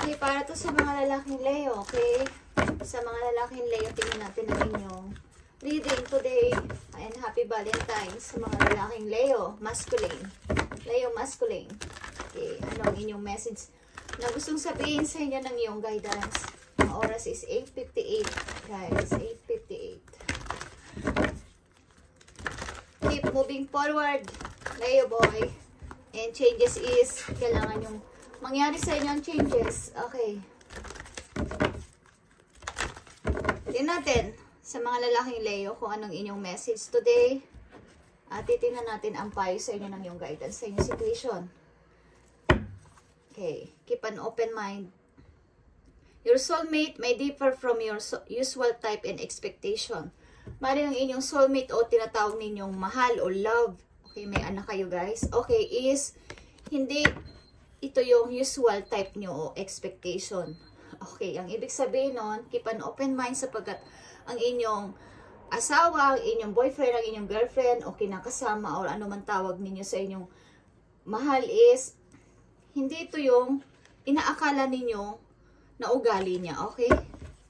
Okay, para to sa mga lalaking Leo, okay? Sa mga lalaking Leo, tingnan natin ang inyong reading today. And happy Valentine's sa mga lalaking Leo, masculine. Leo, masculine. Okay, ano ang inyong message na gustong sabihin sa inyo ng iyong guidance? Ang oras is 8:58, guys. 8:58. Keep moving forward, Leo boy. And changes is, kailangan yung mangyari sa inyo ang changes. Okay. Tingnan natin sa mga lalaking Leo kung anong inyong message today. At titingnan natin ang payo sa inyo ng iyong guidance sa inyong situation. Okay. Keep an open mind. Your soulmate may differ from your usual type and expectation. Mari ang inyong soulmate o tinatawag ninyong mahal o love. Okay, may anak kayo guys. Okay, is hindi ito yung usual type nyo o expectation. Okay, ang ibig sabihin nun, keep an open mind sapagkat ang inyong asawa, ang inyong boyfriend, ang inyong girlfriend o kinakasama o ano man tawag ninyo sa inyong mahal is hindi ito yung inaakala ninyo na ugali niya, okay?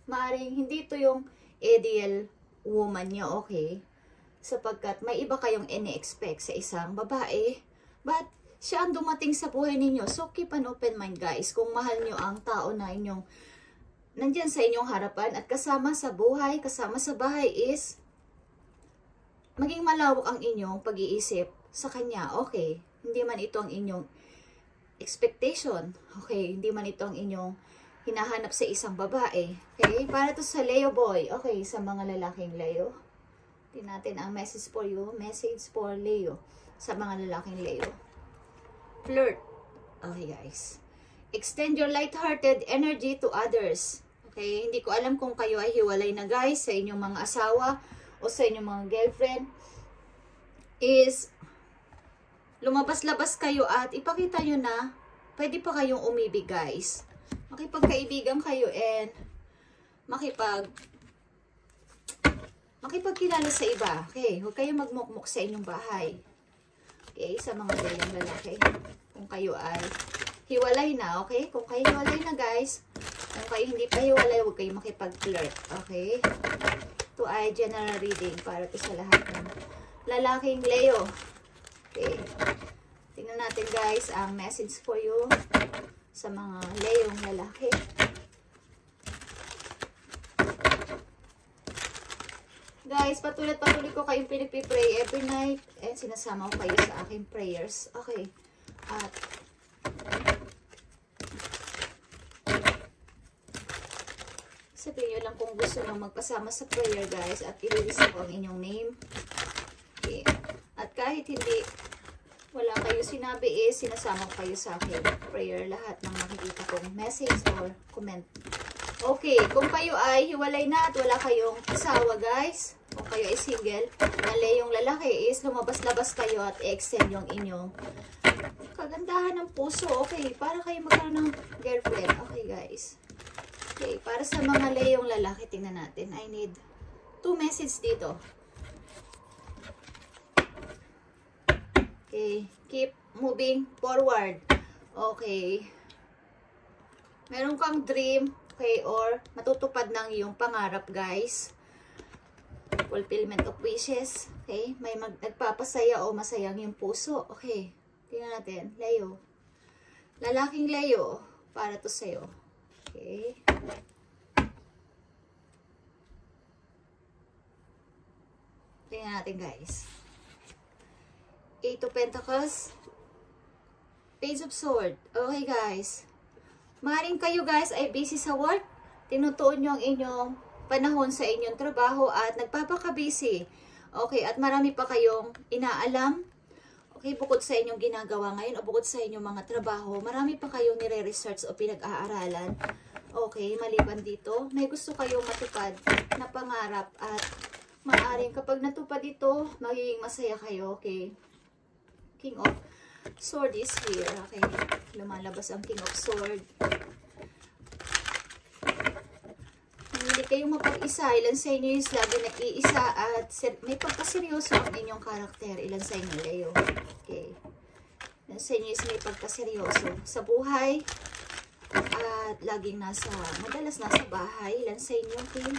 Maaring hindi ito yung ideal woman niya, okay? Sapagkat may iba kayong ini-expect sa isang babae, but siya ang dumating sa buhay ninyo. So, keep an open mind, guys. Kung mahal nyo ang tao na inyong nandyan sa inyong harapan at kasama sa buhay, kasama sa bahay is maging malawak ang inyong pag-iisip sa kanya, okay? Hindi man ito ang inyong expectation, okay? Hindi man ito ang inyong hinahanap sa isang babae, okay? Para to sa Leo boy, okay? Sa mga lalaking Leo. Tingnan natin ang message for you. Message for Leo. Sa mga lalaking Leo. Flirt. Okay guys. Extend your light-hearted energy to others. Okay. Hindi ko alam kung kayo ay hiwalay na guys. Sa inyong mga asawa. O sa inyong mga girlfriend. Is lumabas-labas kayo at ipakita nyo na pwede pa kayong umibig guys. Makipagkaibigan kayo and makipagkilala sa iba. Okay, huwag kayong magmukmuk sa inyong bahay. Okay, sa mga ganyang lalaki. Kung kayo ay hiwalay na, okay? Kung kayo hiwalay na guys, kung kayo hindi pa hiwalay, huwag kayong makipag-flirt. Okay? Ito ay general reading para to sa lahat ng lalaking Leo. Okay. Tingnan natin guys ang message for you sa mga Leong lalaki. Guys, patuloy ko kayong pinipipray every night and sinasama ko kayo sa aking prayers. Okay. At sabihin nyo lang kung gusto nyo magpasama sa prayer guys at ililista ko ang inyong name. Okay. At kahit hindi wala kayo sinabi sinasama ko kayo sa aking prayer lahat ng makikita kong message or comment. Okay, kung kayo ay hiwalay na at wala kayong asawa guys, kung kayo ay single, mali yung lalaki is lumabas-labas kayo at i-extend yung inyong kagandahan ng puso. Okay, para kayo magkaroon ng girlfriend. Okay guys. Okay, para sa mga Leong lalaki, tingnan natin. I need 2 messages dito. Okay, keep moving forward. Okay. Meron kang dream, okay, or matutupad ng iyong pangarap, guys. Fulfillment of wishes, okay? May nagpapasaya o masayang yung puso, okay? Tingnan natin, Leo. Lalaking Leo, para to sa'yo. Okay? Tingnan natin, guys. 8 of Pentacles. Page of Sword. Okay, guys. Maaaring kayo, guys, ay busy sa work. Tinutuon nyo ang inyong panahon sa inyong trabaho at nagpapaka-busy. Okay, at marami pa kayong inaalam. Okay, bukod sa inyong ginagawa ngayon o bukod sa inyong mga trabaho, marami pa kayong nire-research o pinag-aaralan. Okay, maliban dito, may gusto kayong matupad na pangarap at maaaring kapag natupad ito, magiging masaya kayo. Okay, King of Sword is here. Okay, lumalabas ang King of Sword. Hindi kayong mapag-isa. Ilan sa inyo is lagi nag-iisa at may pagkaseryoso ang inyong karakter. Ilan sa inyo, Leo. Okay. Ilan sa inyo is may pagkaseryoso sa buhay. At At laging madalas nasa bahay. Ilan sa inyo, okay?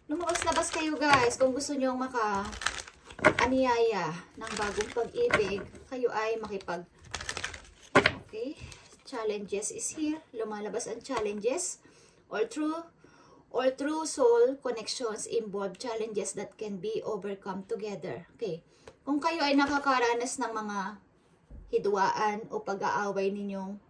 Lumabas-labas kayo guys. Kung gusto nyo aniyaya ng bagong pag-ibig, kayo ay okay? Challenges is here. Lumalabas ang challenges. All true soul connections involve challenges that can be overcome together. Okay. Kung kayo ay nakakaranas ng mga hidwaan o pag-aaway ninyong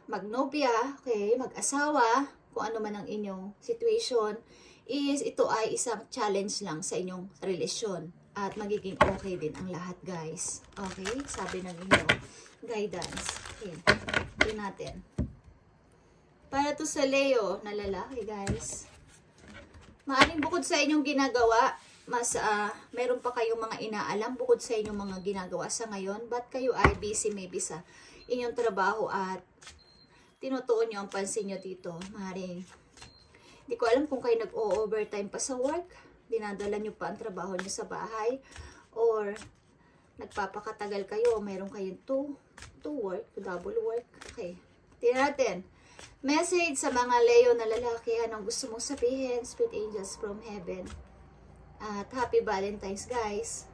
magnobya, okay, mag-asawa, kung ano man ang inyong situation, ito ay isang challenge lang sa inyong relasyon. At magiging okay din ang lahat, guys. Okay? Sabi ng inyong guidance. Okay. Ito natin. Para to sa Leo na lalaki, guys. Maaring bukod sa inyong ginagawa, meron pa kayong mga inaalam bukod sa inyong mga ginagawa sa ngayon. But kayo ay busy maybe sa inyong trabaho at tinutuon nyo ang pansin nyo dito. Maaring hindi ko alam kung kayo nag-o-overtime pa sa work, dinadala nyo pa ang trabaho nyo sa bahay, or nagpapakatagal kayo, mayroon kayong two work, double work. Okay. Tingnan natin. Message sa mga Leo na lalaki, anong gusto mong sabihin, Spirit Angels from Heaven. At Happy Valentine's, guys.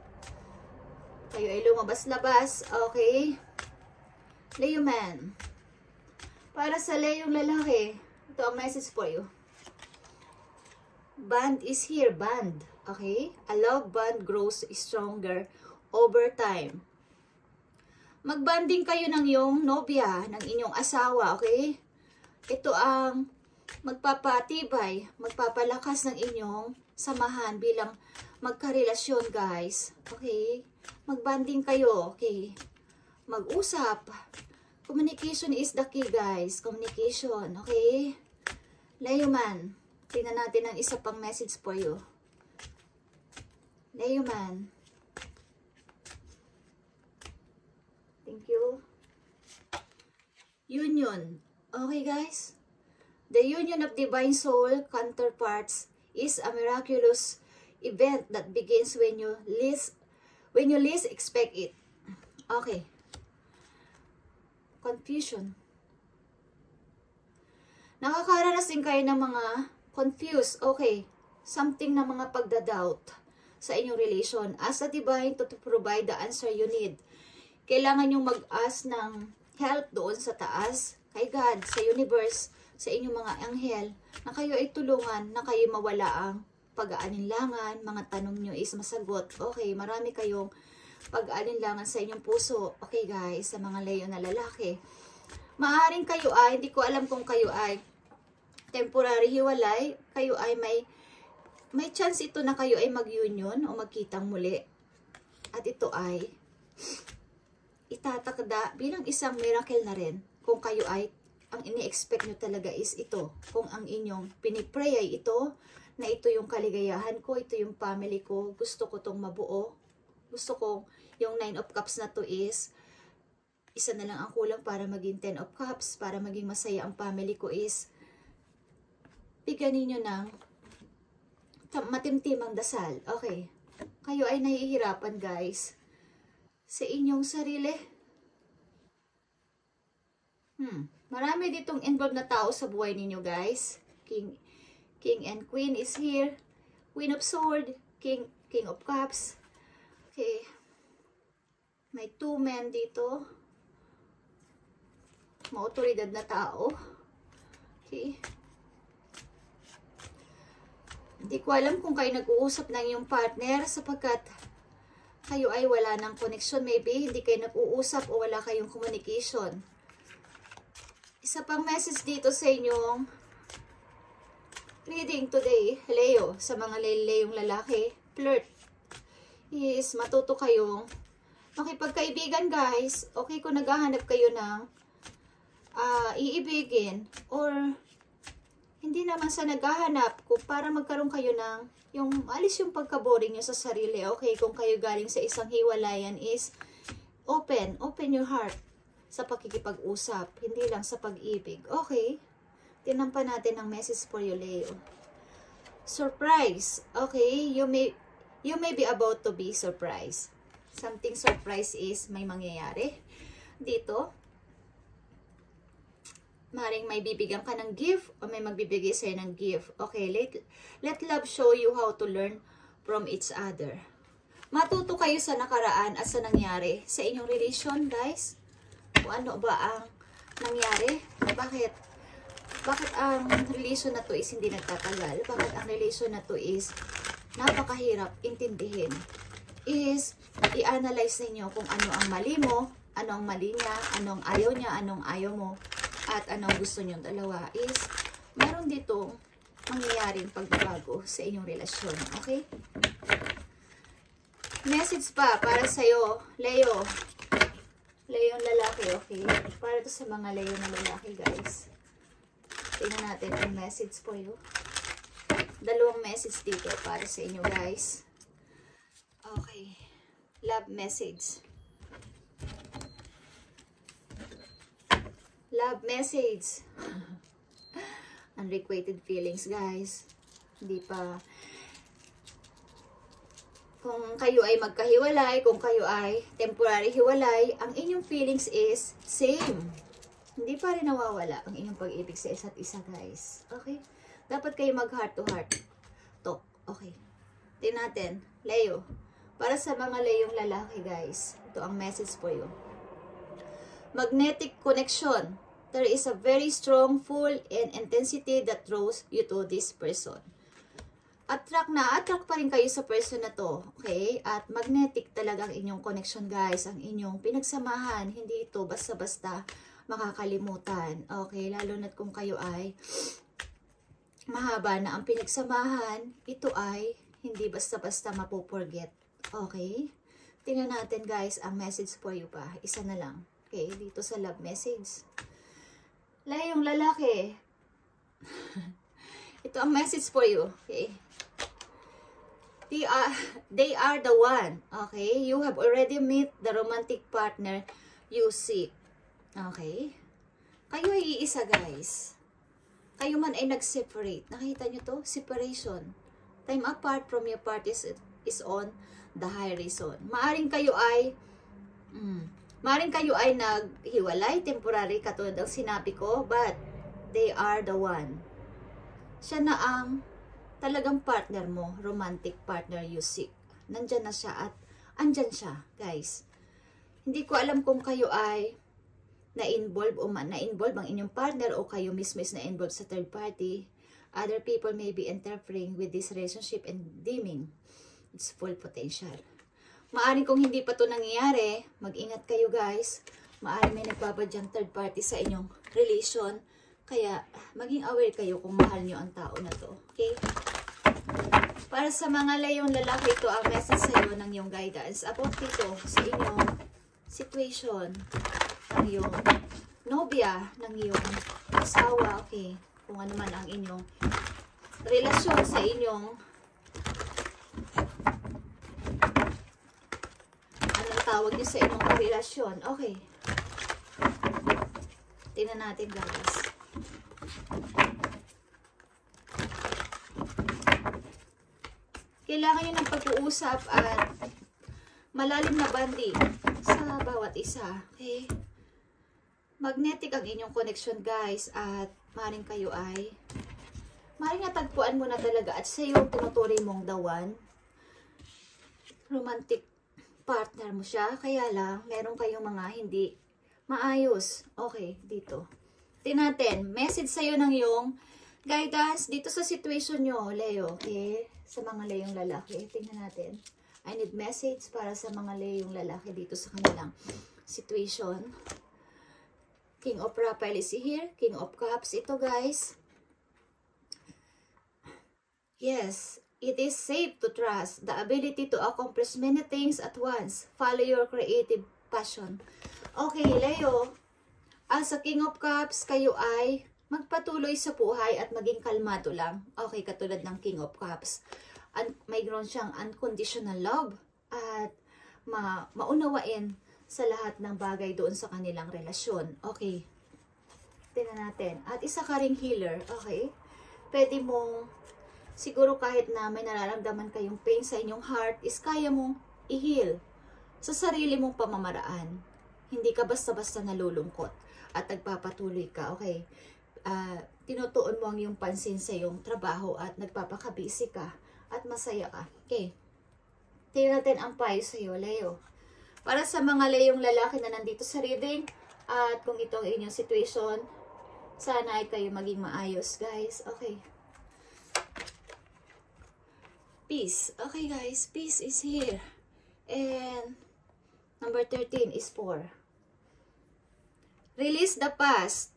Kayo ay lumabas-labas. Okay. Leo man. Para sa Leo lalaki, ito ang message for you. Bond is here, bond. Okay? A love bond grows stronger over time. Magbanding kayo ng iyong nobya, ng inyong asawa, okay? Ito ang magpapatibay, magpapalakas ng inyong samahan bilang magkarelasyon, guys. Okay? Magbanding kayo, okay? Mag-usap. Communication is the key, guys. Communication, okay? Leo man. Tingnan natin ang isa pang message for you. Leo man. Thank you. Union. Okay, guys? The union of divine soul counterparts is a miraculous event that begins when you least expect it. Okay. Confusion. Nakakaranas din kayo ng mga confused, okay, something na mga pagdadoubt sa inyong relation. Ask the divine to provide the answer you need. Kailangan yung mag-ask ng help doon sa taas, kay God, sa universe, sa inyong mga anghel, na kayo ay tulungan, na kayo mawala ang pag-aalinlangan, mga tanong nyo is masagot. Okay, marami kayong pag-aalinlangan sa inyong puso. Okay guys, sa mga Leo na lalaki. Maaring kayo ay, hindi ko alam kung kayo ay temporary hiwalay, kayo ay may chance ito na kayo ay mag-union o magkitang muli. At ito ay itatakda bilang isang miracle na rin kung kayo ay, ang ini-expect nyo talaga is ito. Kung ang inyong pinipray ay ito, na ito yung kaligayahan ko, ito yung family ko, gusto ko tong mabuo. Gusto ko yung 9 of Cups na to is, isa na lang ang kulang para maging 10 of Cups, para maging masaya ang family ko is, bigyan ninyo ng matimtimang dasal. Okay. Kayo ay nahihirapan, guys, sa inyong sarili. Marami ditong involved na tao sa buhay ninyo, guys. King and Queen is here. Queen of Swords. King of Cups. Okay. May 2 men dito. Maotoridad na tao. Okay. Hindi ko alam kung kayo nag-uusap ng iyong partner sapagkat kayo ay wala ng connection. Maybe hindi kayo nag-uusap o wala kayong communication. Isa pang message dito sa inyong reading today, Leo, sa mga Leong lalaki, flirt is matuto kayong makipagkaibigan, guys. Okay kung naghahanap kayo ng iibigin or hindi naman sa naghahanap kung para magkaroon kayo ng yung alis yung pagka-boring nyo sa sarili. Okay, kung kayo galing sa isang hiwalayan is open your heart sa pakikipag-usap, hindi lang sa pag-ibig. Okay, tinampan natin ang message for you, Leo. Surprise. Okay, you may be about to be surprised. Something surprise is may mangyayari dito. maring may bibigyan ka ng gift o may magbibigay sa'yo ng gift. Okay, let love show you how to learn from each other. Matuto kayo sa nakaraan at sa nangyari sa inyong relasyon, guys. Kung ano ba ang nangyari? Bakit ang relasyon na to is hindi nagtatagal? Bakit ang relasyon na to is napakahirap intindihin? Is i-analyze ninyo kung ano ang mali mo, ano ang mali niya, anong ayaw niya, anong ayaw mo, at anong gusto nyong dalawa. Is meron ditong mangyayaring pagbabago sa inyong relasyon. Okay? Message pa para sa'yo, Leo. Leo lalaki, okay? Para to sa mga Leo na lalaki, guys. Tingnan natin ang message for you. Dalawang message dito para sa inyo, guys. Okay. Love message. Love message. Unrequited feelings, guys. Hindi pa. Kung kayo ay magkahiwalay, kung kayo ay temporary hiwalay, ang inyong feelings is same. Hindi pa rin nawawala ang inyong pag-ibig sa isa't isa, guys. Okay? Dapat kayo mag-heart to heart talk. Okay. Tingnan natin. Leo. Para sa mga Leong lalaki, guys. Ito ang message for you. Magnetic connection. There is a very strong pull and intensity that draws you to this person. Attract pa rin kayo sa person na to, okay? At magnetic talaga ang inyong connection, guys. Ang inyong pinagsamahan. Hindi ito basta-basta makakalimutan. Okay? Lalo na't kung kayo ay mahaba na ang pinagsamahan, ito ay hindi basta-basta mapoforget. Okay? Tingnan natin, guys, ang message for you pa. Isa na lang. Okay? Dito sa love message. Layong lalaki. Ito ang message for you. Okay? They are the one. Okay? You have already met the romantic partner you seek. Okay? Kayo ay iisa, guys. Kayo man ay nag-separate. Nakita nyo to? Separation. Time apart from your parties is on the high reason. Maaring kayo ay naghiwalay, temporary, katulad ng sinabi ko, but they are the one. Siya na ang talagang partner mo, romantic partner you seek. Nandyan na siya at andyan siya, guys. Hindi ko alam kung kayo ay na-involve ang inyong partner o kayo mismo is na-involve sa third party. Other people may be interfering with this relationship and dimming its full potential. Maaring kung hindi pa to nangyayari, mag-ingat kayo, guys. Maaring may nagbabadyang third party sa inyong relation. Kaya, maging aware kayo kung mahal nyo ang tao na to. Okay? Para sa mga Leong lalaki, ito ang message sa iyo ng iyong guidance about dito sa inyong situation, ng iyong nobya, ng iyong asawa, okay? Kung ano man ang inyong relasyon sa inyong anong tawag niyo sa inyong relasyon. Okay. Tingnan natin, guys. Kailangan nyo ng pag-uusap at malalim na bonding sa bawat isa. Okay? Magnetic ang inyong connection, guys. At maring kayo ay maring natagpuan mo na talaga at sa iyo tinuturing mong the one. Romantic partner mo siya. Kaya lang, meron kayong mga hindi maayos. Okay, dito. Tingnan natin. Message sa iyo ng iyong guidance dito sa situation nyo, Leo. Okay? Sa mga Leong lalaki. Tingnan natin. I need message para sa mga Leong lalaki dito sa kanilang situation. King of Pentacles here. King of Cups. Ito, guys. Yes. It is safe to trust the ability to accomplish many things at once. Follow your creative passion. Okay, Leo. As a King of Cups, kayo ay magpatuloy sa buhay at maging kalmado lang. Okay, katulad ng King of Cups. Mayroon siyang unconditional love at maunawain sa lahat ng bagay doon sa kanilang relasyon. Okay. Tingnan natin. At isa ka ring healer. Okay. Pwede mong, siguro kahit na may nararamdaman kayong pain sa inyong heart, is kaya mong i-heal sa sarili mong pamamaraan. Hindi ka basta-basta nalulungkot at nagpapatuloy ka, okay? Tinutuon mo ang iyong pansin sa iyong trabaho at nagpapakabisi ka at masaya ka. Okay. Tingnan natin ang payo sa iyo, Leo. Para sa mga Leong lalaki na nandito sa reading, at kung ito ang inyong situation, sana ay kayo maging maayos, guys. Okay. Peace. Okay, guys. Peace is here. And number 13 is 4. Release the past.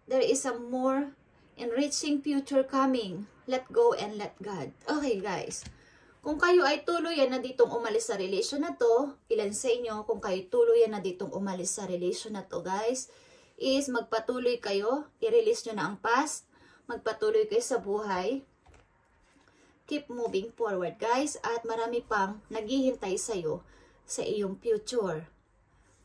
There is a more enriching future coming. Let go and let God. Okay, guys. Kung kayo ay tuluyan na ditong umalis sa relasyon na to, ilan sa inyo, kung kayo tuluyan na ditong umalis sa relasyon na to, guys, is magpatuloy kayo, i-release nyo na ang past, magpatuloy kayo sa buhay, keep moving forward, guys, at marami pang naghihintay sa'yo sa iyong future.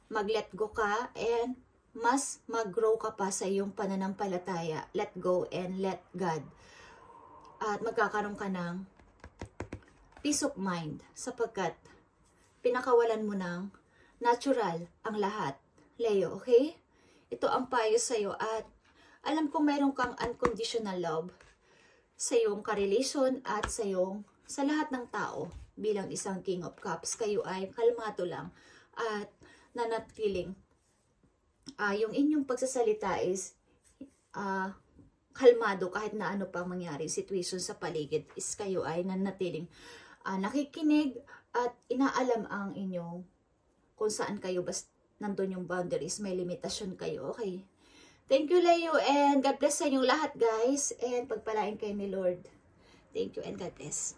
Mag-let go ka, and mas mag-grow ka pa sa iyong pananampalataya. Let go and let God. At magkakaroon ka ng peace of mind, sapagkat pinakawalan mo ng natural ang lahat, Leo, okay? Ito ang payo sa'yo, at alam kong meron kang unconditional love sa iyong karelasyon at sa lahat ng tao. Bilang isang King of Cups, kayo ay kalmado lang at nanatiling. Yung inyong pagsasalita is kalmado kahit na ano pang mangyari, situation sa paligid, is kayo ay nanatiling nakikinig at inaalam ang inyong kung saan kayo nandun yung boundaries, may limitasyon kayo, okay? Thank you, Leo, and God bless sa inyong lahat, guys, and pagpalain kayo ni Lord. Thank you and God bless.